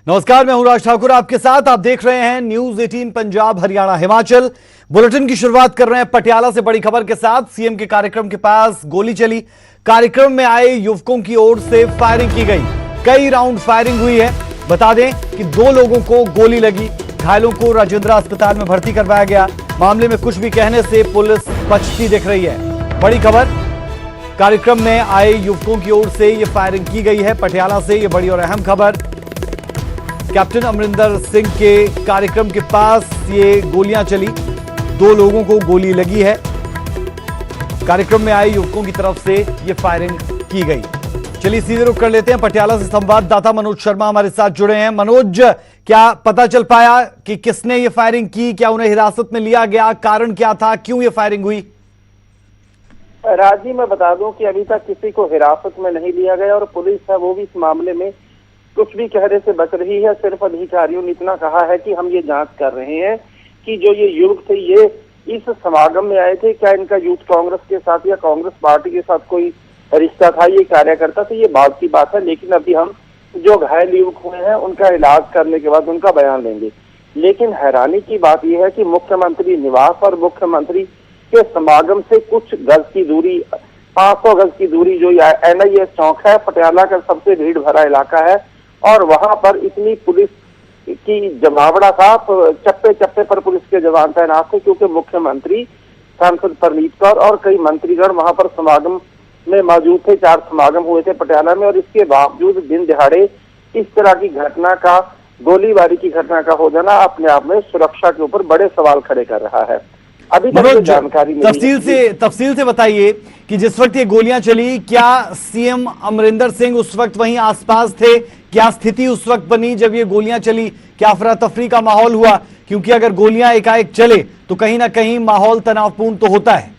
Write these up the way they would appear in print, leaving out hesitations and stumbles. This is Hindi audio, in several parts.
नमस्कार, मैं हूं राज ठाकुर आपके साथ। आप देख रहे हैं न्यूज 18 पंजाब हरियाणा हिमाचल। बुलेटिन की शुरुआत कर रहे हैं पटियाला से बड़ी खबर के साथ। सीएम के कार्यक्रम के पास गोली चली। कार्यक्रम में आए युवकों की ओर से फायरिंग की गई। कई राउंड फायरिंग हुई है। बता दें कि 2 लोगों को गोली लगी। घायलों को राजेंद्र अस्पताल में भर्ती करवाया गया। मामले में कुछ भी कहने से पुलिस बचती दिख रही है। बड़ी खबर, कार्यक्रम में आए युवकों की ओर से यह फायरिंग की गई है। पटियाला से यह बड़ी और अहम खबर। कैप्टन अमरिंदर सिंह के कार्यक्रम के पास ये गोलियां चली। 2 लोगों को गोली लगी है। कार्यक्रम में आए युवकों की तरफ से ये फायरिंग की गई। चलिए सीधे रुख कर लेते हैं। पटियाला से संवाददाता मनोज शर्मा हमारे साथ जुड़े हैं। मनोज, क्या पता चल पाया कि किसने ये फायरिंग की? क्या उन्हें हिरासत में लिया गया? कारण क्या था, क्यों ये फायरिंग हुई? राजी, मैं बता दूं कि अभी तक किसी को हिरासत में नहीं लिया गया और पुलिस है वो भी इस मामले में कुछ भी कहने से बच रही है। सिर्फ अधिकारियों ने इतना कहा है कि हम ये जांच कर रहे हैं कि जो ये युवक थे ये इस समागम में आए थे, क्या इनका यूथ कांग्रेस के साथ या कांग्रेस पार्टी के साथ कोई रिश्ता था, ये कार्यकर्ता थे, ये बात की बात है। लेकिन अभी हम जो घायल युवक हुए हैं उनका इलाज करने के बाद उनका बयान लेंगे। लेकिन हैरानी की बात यह है कि मुख्यमंत्री निवास और मुख्यमंत्री के समागम से कुछ गज की दूरी, 500 गज की दूरी जो NIA चौक है, पटियाला का सबसे भीड़ भरा इलाका है, और वहां पर इतनी पुलिस की जमावड़ा था। चप्पे चप्पे पर पुलिस के जवान तैनात थे, क्योंकि मुख्यमंत्री, सांसद परनीत कौर और कई मंत्रीगण वहां पर समागम में मौजूद थे। 4 समागम हुए थे पटियाला में, और इसके बावजूद दिन दिहाड़े इस तरह की घटना का, गोलीबारी की घटना का हो जाना अपने आप में सुरक्षा के ऊपर बड़े सवाल खड़े कर रहा है। अभी तक जानकारी तफसील से बताइए कि जिस वक्त ये गोलियां चली, क्या सीएम अमरिंदर सिंह उस वक्त वहीं आसपास थे? क्या स्थिति उस वक्त बनी जब ये गोलियां चली? क्या अफरा तफरी का माहौल हुआ? क्योंकि अगर गोलियां एकाएक चले तो कहीं ना कहीं माहौल तनावपूर्ण तो होता है।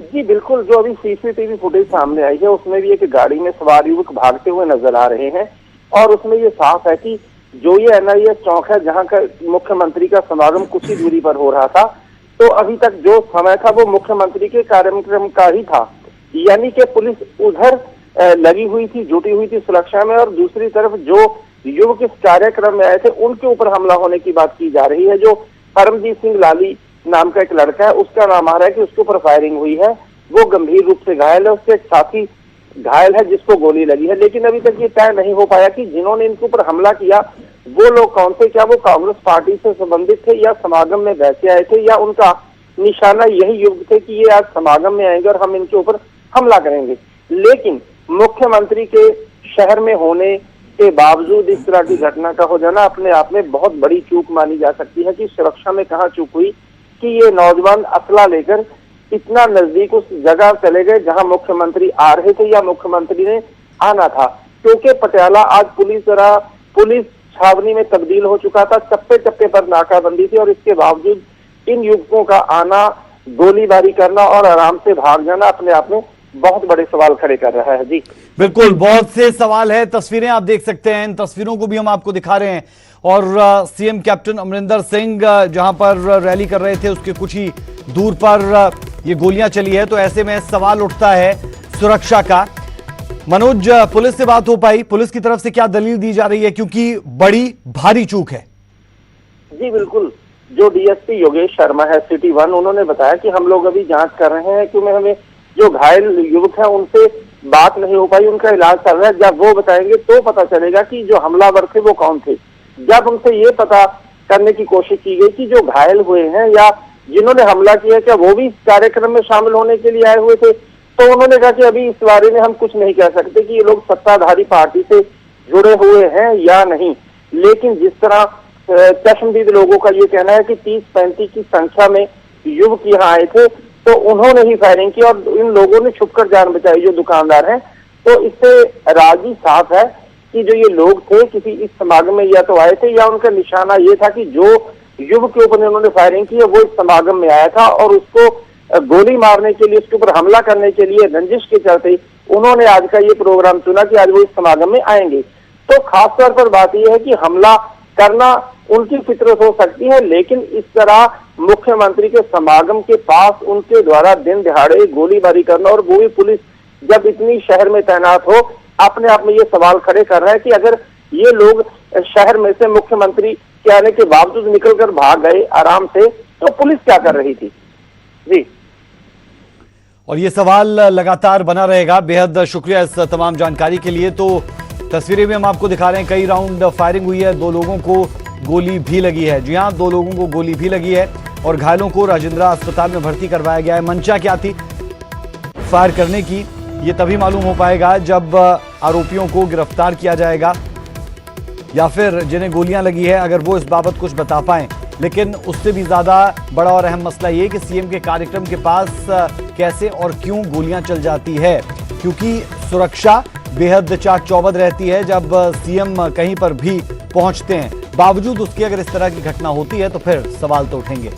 जी बिल्कुल, जो अभी CCTV फुटेज सामने आई है उसमें भी एक गाड़ी में सवार युवक भागते हुए नजर आ रहे हैं, और उसमें ये साफ है कि जो ये NIA चौक है जहाँ का मुख्यमंत्री का समागम कुछ ही दूरी पर हो रहा था, तो अभी तक जो समय था वो मुख्यमंत्री के कार्यक्रम का ही था। यानी कि पुलिस उधर लगी हुई थी, जुटी हुई थी सुरक्षा में, और दूसरी तरफ जो युवक इस कार्यक्रम में आए थे उनके ऊपर हमला होने की बात की जा रही है। जो परमजीत सिंह लाली नाम का एक लड़का है, उसका नाम आ रहा है कि उसके ऊपर फायरिंग हुई है, वो गंभीर रूप से घायल है। उसके एक साथी घायल है जिसको गोली लगी है। लेकिन अभी तक ये तय नहीं हो पाया कि जिन्होंने इनके ऊपर हमला किया वो लोग कौन थे। क्या वो कांग्रेस पार्टी से संबंधित थे, या समागम में वैसे आए थे, या उनका निशाना यही युवक थे कि ये आज समागम में आएंगे और हम इनके ऊपर हमला करेंगे। लेकिन मुख्यमंत्री के शहर में होने के बावजूद इस तरह की घटना का हो जाना अपने आप में बहुत बड़ी चूक मानी जा सकती है। कि सुरक्षा में कहाँ चूक हुई कि ये नौजवान असला लेकर इतना नजदीक उस जगह चले गए जहां मुख्यमंत्री आ रहे थे या मुख्यमंत्री ने आना था। क्योंकि पटियाला आज पुलिस छावनी में तब्दील हो चुका था। चप्पे चप्पे पर नाकाबंदी थी, और इसके बावजूद इन युवकों का आना, गोलीबारी करना और आराम से भाग जाना अपने आप में बहुत बड़े सवाल खड़े कर रहा है। जी बिल्कुल, बहुत से सवाल है। तस्वीरें आप देख सकते हैं, इन तस्वीरों को भी हम आपको दिखा रहे हैं। और सीएम कैप्टन अमरिंदर सिंह जहां पर रैली कर रहे थे उसके कुछ ही दूर पर ये गोलियां चली है, तो ऐसे में सवाल उठता है सुरक्षा का। मनोज, पुलिस से बात हो पाई? पुलिस की तरफ से क्या दलील दी जा रही है, क्योंकि बड़ी भारी चूक है? जी बिल्कुल, जो DSP योगेश शर्मा है सिटी 1, उन्होंने बताया कि हम लोग अभी जांच कर रहे हैं, क्योंकि हमें जो घायल युवक है उनसे बात नहीं हो पाई, उनका इलाज चल रहा है। जब वो बताएंगे तो पता चलेगा कि जो हमलावर थे वो कौन थे। जब उनसे ये पता करने की कोशिश की गई कि जो घायल हुए हैं या जिन्होंने हमला किया क्या वो भी इस कार्यक्रम में शामिल होने के लिए आए हुए थे, तो उन्होंने कहा कि अभी इस बारे में हम कुछ नहीं कह सकते कि ये लोग सत्ताधारी पार्टी से जुड़े हुए हैं या नहीं। लेकिन जिस तरह चश्मदीद लोगों का ये कहना है कि 30-35 की संख्या में युवक यहाँ आए थे, तो उन्होंने ही फायरिंग की और इन लोगों ने छुपकर जान बचाई, जो दुकानदार हैं। तो इससे राजी साफ है कि जो ये लोग थे किसी इस समागम में या तो आए थे, या उनका निशाना ये था कि जो युवक के ऊपर उन्होंने फायरिंग की है वो इस समागम में आया था, और उसको गोली मारने के लिए, उसके ऊपर हमला करने के लिए रंजिश के चलते उन्होंने आज का ये प्रोग्राम चुना कि आज वो इस समागम में आएंगे। तो खासतौर पर बात यह है कि हमला करना उनकी फितरत हो सकती है, लेकिन इस तरह मुख्यमंत्री के समागम के पास उनके द्वारा दिन दिहाड़े गोलीबारी करना, और वो भी पुलिस जब इतनी शहर में तैनात हो, अपने आप में ये सवाल खड़े कर रहा है कि अगर ये लोग शहर में से मुख्यमंत्री के आने के बावजूद निकलकर भाग गए आराम से, तो पुलिस क्या कर रही थी? जी। और ये सवाल लगातार बना रहेगा। बेहद शुक्रिया इस तमाम जानकारी के लिए। तो तस्वीरें भी हम आपको दिखा रहे हैं, कई राउंड फायरिंग हुई है, 2 लोगों को गोली भी लगी है। जी हाँ, 2 लोगों को गोली भी लगी है और घायलों को राजेंद्रा अस्पताल में भर्ती करवाया गया है। मंशा क्या थी फायर करने की, ये तभी मालूम हो पाएगा जब आरोपियों को गिरफ्तार किया जाएगा या फिर जिन्हें गोलियां लगी है अगर वो इस बाबत कुछ बता पाएं। लेकिन उससे भी ज्यादा बड़ा और अहम मसला ये कि सीएम के कार्यक्रम के पास कैसे और क्यों गोलियां चल जाती है, क्योंकि सुरक्षा बेहद चाक चौबंद रहती है जब सीएम कहीं पर भी पहुंचते हैं। बावजूद उसके अगर इस तरह की घटना होती है तो फिर सवाल तो उठेंगे।